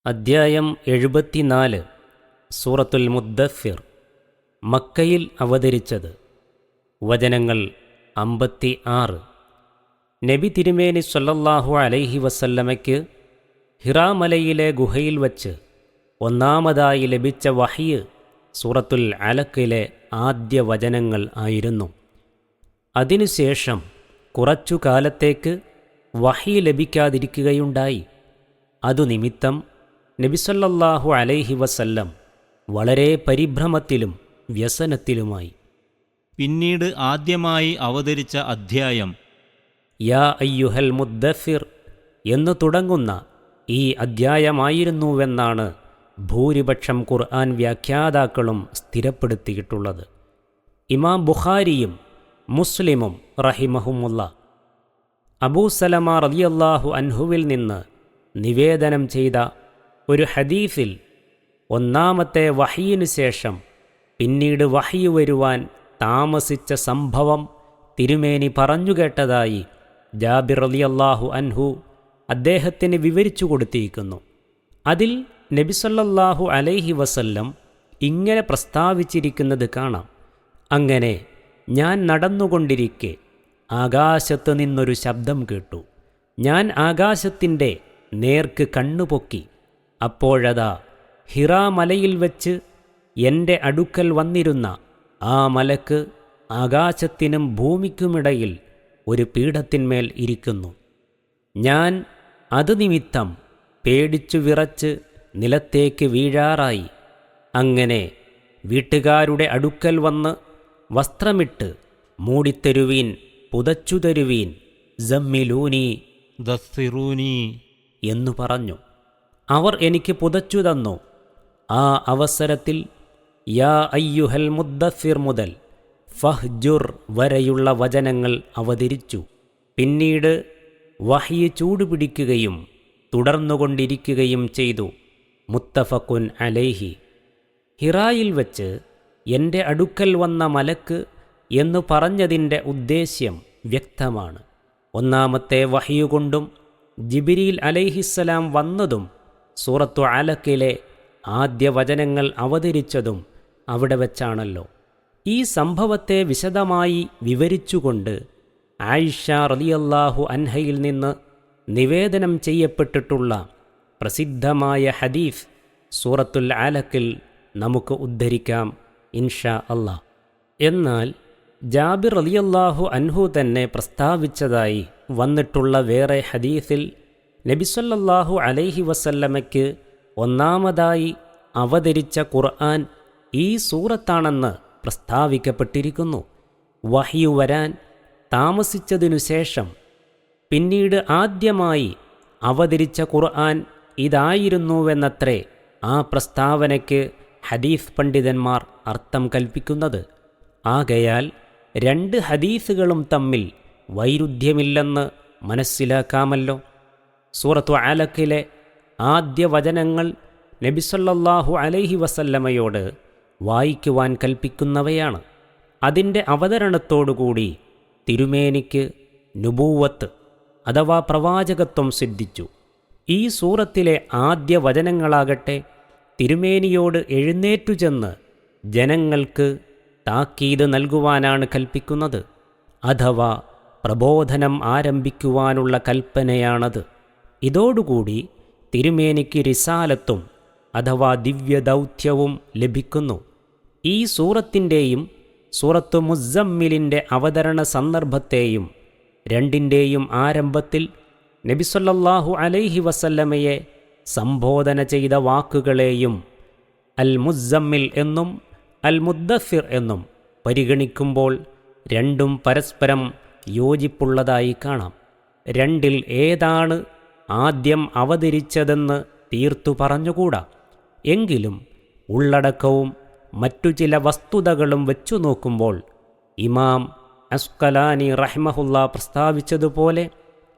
അദ്ധ്യായം 74 സൂറത്തുൽ മുദ്ദസ്സിർ. മക്കയിൽ അവതരിച്ചത്. വചനങ്ങൾ 56. നബി തിരുമേനി സ്വല്ലല്ലാഹു അലൈഹി വസല്ലമയ്ക്ക് ഹിറാ മലയിലെ ഗുഹയിൽ വച്ച് ഒന്നാമതായി ലഭിച്ച വഹ്യ് സൂറത്തുൽ അലക്കിലെ ആദ്യ വചനങ്ങൾ ആയിരുന്നു. അതിനുശേഷം കുറച്ചു കാലത്തേക്ക് വഹ്യ് ലഭിക്കാതിരിക്കുകയുണ്ടായി. അതുനിമിത്തം നബി സല്ലല്ലാഹു അലൈഹി വസല്ലം വളരെ പരിഭ്രമത്തിലും വ്യസനത്തിലുമായി. പിന്നീട് ആദ്യമായി അവതരിച്ച അധ്യായം യാ അയ്യുഹൽ മുദ്ദസ്സിർ എന്നു തുടങ്ങുന്ന ഈ അധ്യായമായിരുന്നുവെന്നാണ് ഭൂരിപക്ഷം ഖുർആൻ വ്യാഖ്യാതാക്കളും സ്ഥിരപ്പെടുത്തിയിട്ടുള്ളത്. ഇമാം ബുഖാരിയും മുസ്ലിമും റഹിമഹുമുള്ള അബൂ സലമ റളിയല്ലാഹു അൻഹുവിൽ നിന്ന് നിവേദനം ചെയ്ത ഒരു ഹദീസിൽ ഒന്നാമത്തെ വഹ്യിനു ശേഷം പിന്നീട് വഹ്യ് വരുവാൻ താമസിച്ച സംഭവം തിരുമേനി പറഞ്ഞുകേട്ടതായി ജാബിർ റളിയല്ലാഹു അൻഹു അദ്ദേഹത്തിന് വിവരിച്ചു കൊടുത്തിരിക്കുന്നു. അതിൽ നബി സല്ലല്ലാഹു അലൈഹി വസല്ലം ഇങ്ങനെ പ്രസ്താവിച്ചിരിക്കുന്നത് കാണാം. അങ്ങനെ ഞാൻ നടന്നുകൊണ്ടിരിക്കെ ആകാശത്ത് നിന്നൊരു ശബ്ദം കേട്ടു. ഞാൻ ആകാശത്തിൻ്റെ നേർക്ക് കണ്ണുപൊക്കി. അപ്പോഴതാ ഹിറാ മലയിൽ വച്ച് എൻ്റെ അടുക്കൽ വന്നിരുന്ന ആ മലക്ക് ആകാശത്തിനും ഭൂമിക്കുമിടയിൽ ഒരു പീഠത്തിന്മേൽ ഇരിക്കുന്നു. ഞാൻ അത് നിമിത്തം പേടിച്ചു വിറച്ച് നിലത്തേക്ക് വീഴാറായി. അങ്ങനെ വീട്ടുകാരുടെ അടുക്കൽ വന്ന് വസ്ത്രമിട്ട് മൂടിത്തരുവീൻ, പുതച്ചുതരുവീൻ, സമ്മിലൂനി ദസ്സിറൂനി എന്നു പറഞ്ഞു. അവർ എനിക്ക് പുതച്ചു തന്നു. ആ അവസരത്തിൽ യാ അയ്യുഹൽ മുദ്ദസ്സിർ മുതൽ ഫഹ്ജുർ വരെയുള്ള വചനങ്ങൾ അവതരിച്ചു. പിന്നീട് വഹ്യ് ചൂടുപിടിക്കുകയും തുടർന്നുകൊണ്ടിരിക്കുകയും ചെയ്തു. മുത്തഫഖുൻ അലൈഹി. ഹിറായിൽ വച്ച് എൻ്റെ അടുക്കൽ വന്ന മലക്ക് എന്നു പറഞ്ഞതിൻ്റെ ഉദ്ദേശ്യം വ്യക്തമാണ്. ഒന്നാമത്തെ വഹ്യ് കൊണ്ടും ജിബ്രീൽ അലൈഹിസ്സലാം വന്നതും സൂറത്തു അലക്കിലെ ആദ്യ വചനങ്ങൾ അവതരിച്ചതും അവിടെ വച്ചാണല്ലോ. ഈ സംഭവത്തെ വിശദമായി വിവരിച്ചുകൊണ്ട് ആയിഷ റളിയല്ലാഹു അൻഹയിൽ നിന്ന് നിവേദനം ചെയ്യപ്പെട്ടിട്ടുള്ള പ്രസിദ്ധമായ ഹദീസ് സൂറത്തുൽ അലക്കിൽ നമുക്ക് ഉദ്ധരിക്കാം ഇൻഷാ അല്ലാഹ്. എന്നാൽ ജാബിർ റളിയല്ലാഹു അൻഹു തന്നെ പ്രസ്താവിച്ചതായി വന്നിട്ടുള്ള വേറെ ഹദീസിൽ നബി സല്ലല്ലാഹു അലൈഹി വസല്ലമയ്ക്ക് ഒന്നാമതായി അവതരിച്ച ഖുർആൻ ഈ സൂറത്താണെന്ന് പ്രസ്താവിക്കപ്പെട്ടിരിക്കുന്നു. വഹ്യ് വരാൻ താമസിച്ചതിനു ശേഷം പിന്നീട് ആദ്യമായി അവതരിച്ച ഖുർആൻ ഇതായിരുന്നുവെന്നത്രേ ആ പ്രസ്താവനയ്ക്ക് ഹദീസ് പണ്ഡിതന്മാർ അർത്ഥം കൽപ്പിക്കുന്നത്. ആകയാൽ രണ്ട് ഹദീസുകളും തമ്മിൽ വൈരുദ്ധ്യമില്ലെന്ന് മനസ്സിലാക്കാമല്ലോ. സൂറത്തു അലക്കിലെ ആദ്യ വചനങ്ങൾ നബി സല്ലല്ലാഹു അലൈഹി വസല്ലമയോട് വായിക്കുവാൻ കൽപ്പിക്കുന്നവയാണ്. അതിൻ്റെ അവതരണത്തോടുകൂടി തിരുമേനിക്ക് നുബൂവത്ത് അഥവാ പ്രവാചകത്വം സിദ്ധിച്ചു. ഈ സൂറത്തിലെ ആദ്യ വചനങ്ങളാകട്ടെ തിരുമേനിയോട് എഴുന്നേറ്റു ചെന്ന് ജനങ്ങൾക്ക് താക്കീത് നൽകുവാനാണ് കൽപ്പിക്കുന്നത്. അഥവാ പ്രബോധനം ആരംഭിക്കുവാനുള്ള കൽപ്പനയാണത്. ഇതോടുകൂടി തിരുമേനിക്ക് റിസാലത്തും അഥവാ ദിവ്യദൗത്യവും ലഭിക്കുന്നു. ഈ സൂറത്തിൻ്റെയും സൂറത്തു മുസ്സമ്മിലിൻ്റെ അവതരണ സന്ദർഭത്തെയും രണ്ടിൻ്റെയും ആരംഭത്തിൽ നബി സല്ലല്ലാഹു അലൈഹി വസല്ലമയെ സംബോധന ചെയ്ത വാക്കുകളെയും അൽ മുസ്സമ്മിൽ എന്നും അൽ മുദ്ദസ്സിർ എന്നും പരിഗണിക്കുമ്പോൾ രണ്ടും പരസ്പരം യോജിപ്പുള്ളതായി കാണാം. രണ്ടിൽ ഏതാണ് ആദ്യം അവതരിച്ചതെന്ന് തീർത്തു പറഞ്ഞുകൂടാ. എങ്കിലും ഉള്ളടക്കവും മറ്റു ചില വസ്തുതകളും വെച്ചു നോക്കുമ്പോൾ ഇമാം അസ്കലാനി റഹ്മഹുല്ല പ്രസ്താവിച്ചതുപോലെ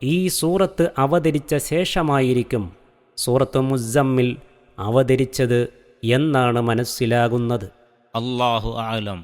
ഈ സൂറത്ത് അവതരിച്ച ശേഷമായിരിക്കും സൂറത്ത് മുസ്സമ്മിൽ അവതരിച്ചത് എന്നാണ് മനസ്സിലാകുന്നത്. അല്ലാഹു അഅലം.